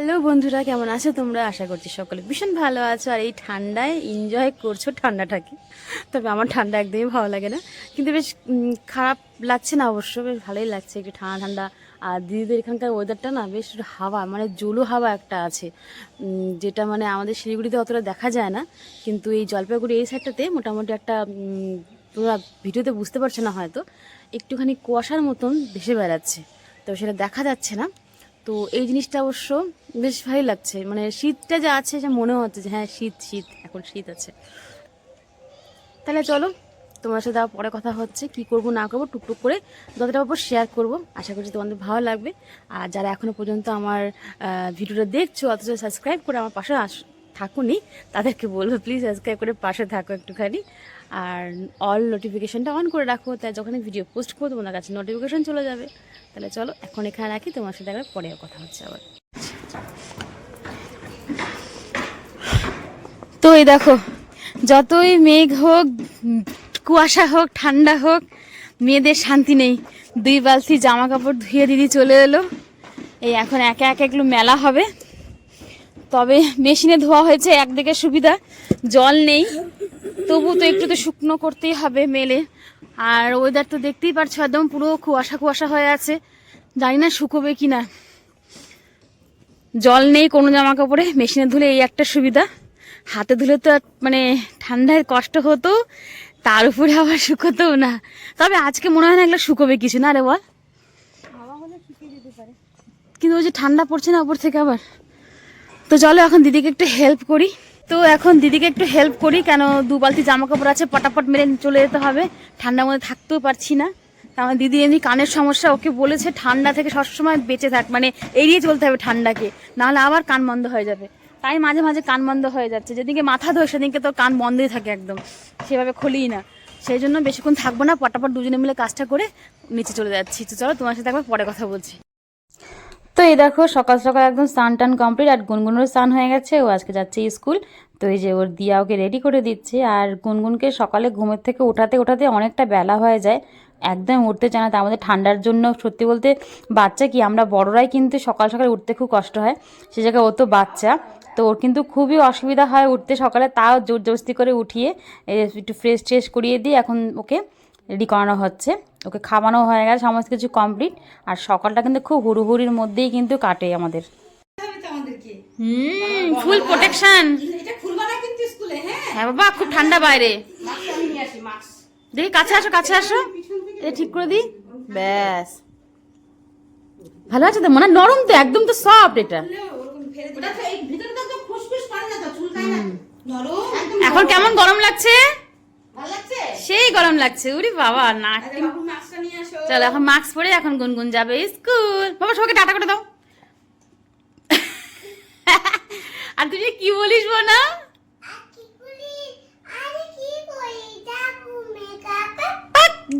Hello বন্ধুরা, কেমন আছো তোমরা? আশা করছি সকলে ভীষণ ভালো আছো আর এই ঠান্ডায় এনজয় করছো ঠান্ডাটাকে। তবে আমার ঠান্ডা একদমই ভালো লাগে না, কিন্তু বেশ খারাপ লাগছে না, অবশ্য বেশ ভালোই লাগছে, একটু ঠান্ডা ঠান্ডা। আর দিদিদের এখানকার ওয়েদারটা না বেশ একটু হাওয়া, মানে জোলো হাওয়া একটা আছে, যেটা মানে আমাদের শিলিগুড়িতে অতটা দেখা যায় না, কিন্তু এই জলপাইগুড়ি এই সাইডটাতে মোটামুটি একটা তোমরা ভিডিওতে বুঝতে পারছো না হয়তো, একটুখানি কুয়াশার মতন ভেসে বেড়াচ্ছে, তো সেটা দেখা যাচ্ছে না। তো এই জিনিসটা অবশ্য বেশ ভালোই লাগছে, মানে শীতটা যা আছে যে মনে হচ্ছে যে হ্যাঁ শীত শীত, এখন শীত আছে। তাহলে চলো, তোমার সাথে পরে কথা হচ্ছে, কি করব না করবো টুকটুক করে যতটা উপর শেয়ার করব। আশা করছি তোমাদের ভালো লাগবে। আর যারা এখনও পর্যন্ত আমার ভিডিওটা দেখছো অথচ সাবস্ক্রাইব করে আমার পাশে থাকুনি, তাদেরকে বলবো প্লিজ সাবস্ক্রাইব করে পাশে থাকো একটুখানি, আর অল নোটিফিকেশানটা অন করে রাখো, তাই যখন ভিডিও পোস্ট করবো তোমার কাছে নোটিফিকেশান চলে যাবে। তাহলে চলো এখন এখানে রাখি, তোমার সাথে একবার পরেও কথা হচ্ছে আবার। তো এই দেখো, যতই মেঘ হোক, কুয়াশা হোক, ঠান্ডা হোক, মেয়েদের শান্তি নেই। 2 বালতি জামা কাপড় ধুয়ে দিদি চলে এলো। এই এখন একে একে এগুলো মেলা হবে, তবে মেশিনে ধোয়া হয়েছে, একদিকে সুবিধা, জল নেই, তবু তো একটু তো শুকনো করতেই হবে মেলে। আর ওয়েদার তো দেখতেই পারছো, একদম পুরো কুয়াশা কুয়াশা হয়ে আছে, জানি না শুকোবে কি না। জল নেই কোনো জামা কাপড়ে, মেশিনে ধুলে এই একটা সুবিধা, হাতে ধুলে তো মানে ঠান্ডায় কষ্ট হতো, তার উপরে আবার শুকোতেও না। তবে আজকে মনে হয় না এগুলো শুকোবে কিছু, না রে বল? কিন্তু ওই যে ঠান্ডা পড়ছে না উপর থেকে আবার। তো চলো এখন দিদিকে একটু হেল্প করি। কেন 2 বালতি জামা কাপড় আছে, পটাপট মেরে চলে যেতে হবে, ঠান্ডার মধ্যে থাকতেও পারছি না। আমার দিদি এমনি কানের সমস্যা, ওকে বলেছে ঠান্ডা থেকে সবসময় বেঁচে থাক, মানে এড়িয়ে চলতে হবে ঠান্ডাকে, নাহলে আবার কান বন্ধ হয়ে যাবে। তাই মাঝে মাঝে কান বন্ধ হয়ে যাচ্ছে, যেদিনকে মাথা ধোয় সেদিনকে তো কান বন্ধই থাকে একদম, সেভাবে খুলিই না। সেই জন্য বেশিক্ষণ থাকবো না, পটাপট দুজনে মিলে কাজটা করে নিচে চলে যাচ্ছি। তো চলো তোমার সাথে একবার পরে কথা বলছি। তো এই দেখো, সকাল সকাল একদম স্নান টান কমপ্লিট, আর গুনগুনের স্নান হয়ে গেছে, ও আজকে যাচ্ছে স্কুল। তো এই যে ওর দিয়া ওকে রেডি করে দিচ্ছে, আর গুনগুনকে সকালে ঘুমের থেকে উঠাতে উঠাতে অনেকটা বেলা হয়ে যায়, একদম উঠতে চায় না। তা আমাদের ঠান্ডার জন্য সত্যি বলতে বাচ্চা কি, আমরা বড়রাই কিন্তু সকাল সকাল উঠতে খুব কষ্ট হয়, সে জায়গায় ও তো বাচ্চা, তো ওর কিন্তু খুবই অসুবিধা হয় উঠতে সকালে, তাও জোর জবস্তি করে উঠিয়ে একটু ফ্রেশ ট্রেশ করিয়ে দিয়ে এখন ওকে রেডি করানো হচ্ছে। ওকে খাওয়ানো হয়ে গেছে, সমস্ত কিছু কমপ্লিট। আর সকালটা কিন্তু খুব হুড়ুহুড়ির মধ্যেই কিন্তু কাটে আমাদের। ফুল প্রোটেকশন। হ্যাঁ বাবা, খুব ঠান্ডা বাইরে। দেখি কাছে আসো, কাছে আসো, এটা ঠিক করে দিই, ব্যাস। ভালো আছে তো, মনে নরম তো একদম, তো সফট এটা। এখন কেমন গরম লাগছে? সেই গরম লাগছে, উরি বাবা না। চলো এখন মাস্ক পরে এখন গুনগুন যাবে স্কুল। বাবা সবাইকে টাটা করে দাও। আর তুই কি বলিস না?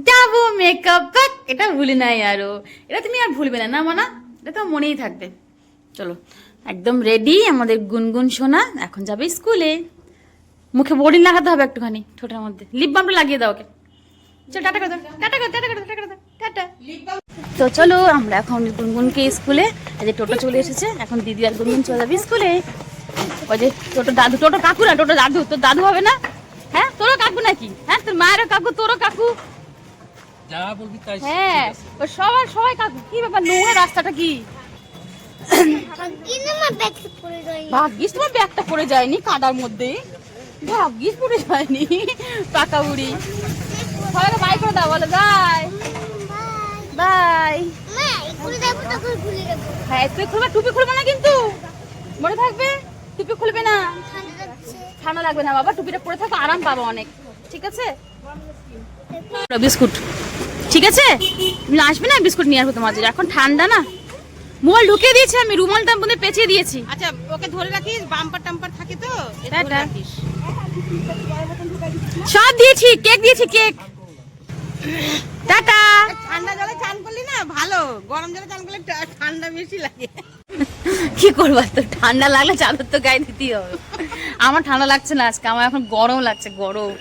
যাবো মেকআপ, এটা ভুলি নাই আরো, এটা তুমি আর ভুলবে না, না মানা, এটা তো মনেই থাকবে। চলো একদম রেডি আমাদের গুনগুন সোনা, এখন যাবে স্কুলে। মুখে বোর্ডিং লাগাতে হবে একটুখানি, ঠোঁটের মধ্যে লিপ বামটা লাগিয়ে দাও ওকে। চল টাটা করে দাও, টাটা করে টাটা করে টাটা করে দাও, টাটা। তো চলো আমরা এখন গুনগুনকে স্কুলে, এই যে টোটো চলে এসেছে, এখন দিদি আর গুনগুন চলে যাবে স্কুলে। ওই যে টোটো দাদু, টোটো কাকু না, টোটো দাদু। তোর দাদু হবে না? হ্যাঁ তোরও কাকু নাকি? হ্যাঁ তোর মায়েরও কাকু, তোরও কাকু। হ্যাঁ ও সবার সবাই কাকু। কি ব্যাপার, নোংরা রাস্তাটা কি? ভাগ্যিস তোমার ব্যাগটা পড়ে যায়নি কাদার মধ্যে, ভাগ্যিস পড়ে যায়নি। পাকা বুড়ি, সবাইকে বাই করে দাও, বলো বাই বাই। হ্যাঁ তুই খুলবে, টুপি খুলবে না কিন্তু, মনে থাকবে, টুপি খুলবে না, ঠান্ডা লাগবে না বাবা, টুপিটা পরে থাকো, আরাম পাবো অনেক, ঠিক আছে? বিস্কুট, ঠিক আছে, আসবে না বিস্কুট নিয়ে আসবো তোমার জন্য, এখন ঠান্ডা না। মোবাইল ঢুকিয়ে দিয়েছি আমি, রুমালটা মধ্যে পেঁচিয়ে দিয়েছি। আচ্ছা ওকে ধরে রাখিস, বাম্পার টাম্পার থাকে তো, সব দিয়েছি, কেক দিয়েছি, কেক। টাটা। ঠান্ডা জলে চান করলি না ভালো, গরম জলে চান করলে ঠান্ডা বেশি লাগে। কি করবো, তো ঠান্ডা লাগলে চাদর তো গায়ে দিতেই হবে। আমার ঠান্ডা লাগছে না আজকে, আমার এখন গরম লাগছে, গরম,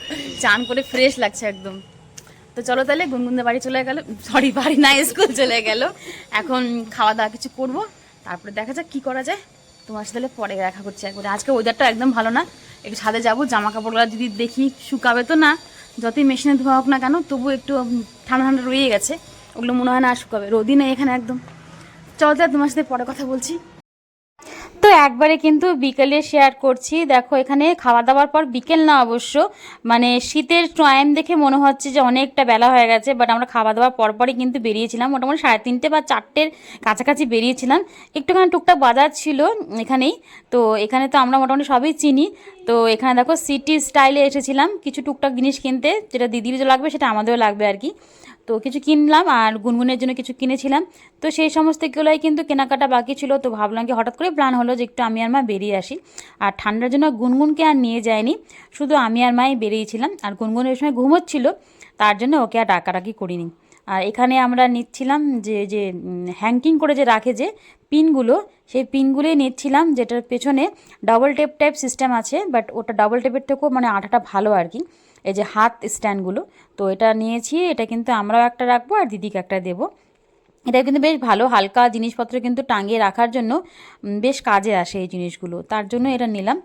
চান করে ফ্রেশ লাগছে একদম। তো চলো তাহলে গুনগুনদের বাড়ি চলে গেল, সরি বাড়ি না, স্কুল চলে গেল। এখন খাওয়া দাওয়া কিছু করবো, তারপরে দেখা যাক কি করা যায়। তোমার সাথে পরে দেখা করছি একবারে। আজকে ওয়েদারটা একদম ভালো না, একটু ছাদে যাবো, জামা কাপড়গুলো যদি দেখি শুকাবে তো না, যতই মেশিনে ধোয়া হোক না কেন তবু একটু ঠান্ডা ঠান্ডা রয়ে গেছে, ওগুলো মনে হয় না আর শুকাবে, রোদই নেই এখানে একদম। চল তাহলে তোমার সাথে পরে কথা বলছি। তো একবারে কিন্তু বিকেলে শেয়ার করছি। দেখো এখানে খাওয়া দাওয়ার পর, বিকেল না অবশ্য, মানে শীতের টাইম দেখে মনে হচ্ছে যে অনেকটা বেলা হয়ে গেছে, বাট আমরা খাওয়া দাওয়ার পরপরই কিন্তু বেরিয়েছিলাম, মোটামুটি 3:30 বা 4টের কাছাকাছি বেরিয়েছিলাম। একটুখানি টুকটাক বাজার ছিল এখানেই, তো এখানে তো আমরা মোটামুটি সবই চিনি। তো এখানে দেখো সিটি স্টাইলে এসেছিলাম কিছু টুকটাক জিনিস কিনতে, যেটা দিদির যে লাগবে সেটা আমাদেরও লাগবে আর কি। তো কিছু কিনলাম আর গুনগুনের জন্য কিছু কিনেছিলাম। তো সেই সমস্তগুলোই কিন্তু কেনাকাটা বাকি ছিল। তো ভাবলাম কি, হঠাৎ করে প্ল্যান হলো যে একটু আমি আর মা বেরিয়ে আসি। আর ঠান্ডার জন্য গুনগুনকে আর নিয়ে যায়নি, শুধু আমি আর মাই বেরিয়েছিলাম। আর গুনগুনের সময় ঘুমোচ্ছিল, তার জন্য ওকে আর ডাকাডাকি করিনি। আর এখানে আমরা নিচ্ছিলাম যে যে হ্যাঙ্কিং করে যে রাখে যে পিনগুলো, সেই পিনগুলোই নিচ্ছিলাম, যেটার পেছনে ডাবল টেপ টাইপ সিস্টেম আছে, বাট ওটা ডাবল টেপের থেকেও মানে আঠাটা ভালো আর কি, এই যে হাত স্ট্যান্ডগুলো। তো এটা নিয়েছি, এটা কিন্তু আমরাও একটা রাখবো আর দিদিকে একটা দেবো। এটা কিন্তু বেশ ভালো, হালকা জিনিসপত্র কিন্তু টাঙিয়ে রাখার জন্য বেশ কাজে আসে এই জিনিসগুলো, তার জন্য এটা নিলাম।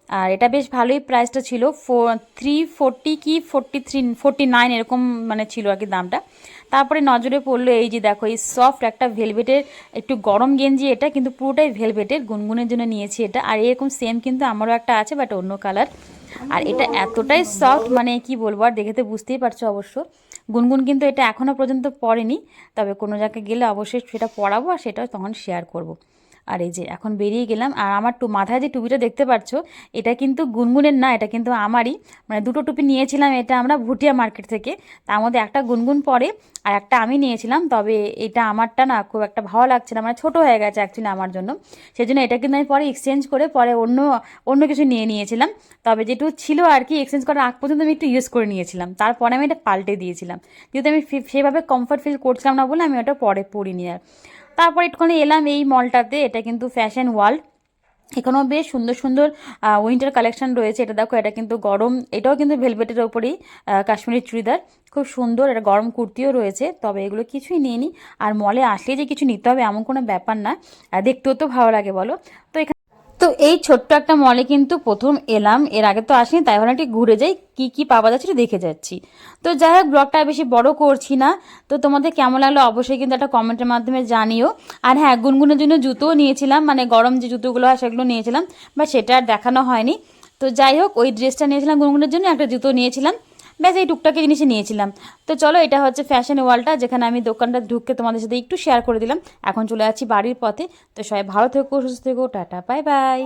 আর এটা বেশ ভালোই প্রাইসটা ছিল, 340 কি 49 এরকম মানে ছিল আর কি দামটা। তারপরে নজরে পড়লো এই যে দেখো, এই সফট একটা ভেলভেটের একটু গরম গেঞ্জি, এটা কিন্তু পুরোটাই ভেলভেটের, গুনগুনের জন্য নিয়েছি এটা। আর এরকম সেম কিন্তু আমারও একটা আছে, বাট অন্য কালার। আর এটা এতটাই সফট, মানে কি বলবো, আর দেখে তো বুঝতেই পারছো অবশ্য। গুনগুন কিন্তু এটা এখনও পর্যন্ত পরেনি, তবে কোনো জায়গায় গেলে অবশ্যই সেটা পরাবো আর সেটাও তখন শেয়ার করব। আর এই যে এখন বেরিয়ে গেলাম। আর আমার মাথায় যে টুপিটা দেখতে পাচ্ছ, এটা কিন্তু গুনগুনের না, এটা কিন্তু আমারই, মানে দুটো টুপি নিয়েছিলাম এটা আমরা ভুটিয়া মার্কেট থেকে। তার মধ্যে একটা গুনগুন পরে আর একটা আমি নিয়েছিলাম, তবে এটা আমারটা না খুব একটা ভালো লাগছে না, মানে ছোটো হয়ে গেছে অ্যাকচুয়ালি আমার জন্য। সেই জন্য এটা কিন্তু আমি পরে এক্সচেঞ্জ করে পরে অন্য অন্য কিছু নিয়ে নিয়েছিলাম। তবে যেটুকু ছিল আর কি, এক্সচেঞ্জ করার আগ পর্যন্ত আমি একটু ইউজ করে নিয়েছিলাম, তারপরে আমি এটা পাল্টে দিয়েছিলাম, যেহেতু আমি সেভাবে কমফর্ট ফিল করছিলাম না বলে আমি ওটা পরে পরিনি। আর তারপর একটুখানি এলাম এই মলটাতে, এটা কিন্তু ফ্যাশন ওয়ার্ল্ড। এখানেও বেশ সুন্দর সুন্দর উইন্টার কালেকশন রয়েছে। এটা দেখো, এটা কিন্তু গরম, এটাও কিন্তু ভেলভেটের ওপরেই কাশ্মীরি চুড়িদার, খুব সুন্দর। এটা গরম কুর্তিও রয়েছে, তবে এগুলো কিছুই নিইনি। আর মলে আসলে যে কিছু নিতে হবে এমন কোনো ব্যাপার না, দেখতেও তো ভালো লাগে বলো। তো তো এই ছোট্ট একটা মলে কিন্তু প্রথম এলাম, এর আগে তো আসিনি, তাই ভাবলাম একটু ঘুরে যাই, কি কি পাওয়া যাচ্ছে দেখে যাচ্ছি। তো যাই হোক, ব্লগটা বেশি বড় করছি না। তো তোমাদের কেমন লাগলো অবশ্যই কিন্তু একটা কমেন্টের মাধ্যমে জানিও। আর হ্যাঁ, গুনগুনের জন্য জুতোও নিয়েছিলাম, মানে গরম যে জুতোগুলো হয় সেগুলো নিয়েছিলাম, বা সেটা আর দেখানো হয়নি। তো যাই হোক, ওই ড্রেসটা নিয়েছিলাম গুনগুনের জন্য, একটা জুতো নিয়েছিলাম, ব্যাস এই টুকটাকি জিনিসই নিয়েছিলাম। তো চলো, এটা হচ্ছে ফ্যাশন ওয়ার্ল্ডটা, যেখানে আমি দোকানটা ঢুকে তোমাদের সাথে একটু শেয়ার করে দিলাম। এখন চলে যাচ্ছি বাড়ির পথে। তো সবাই ভালো থেকো, সুস্থ থেকো, টাটা, বাই বাই।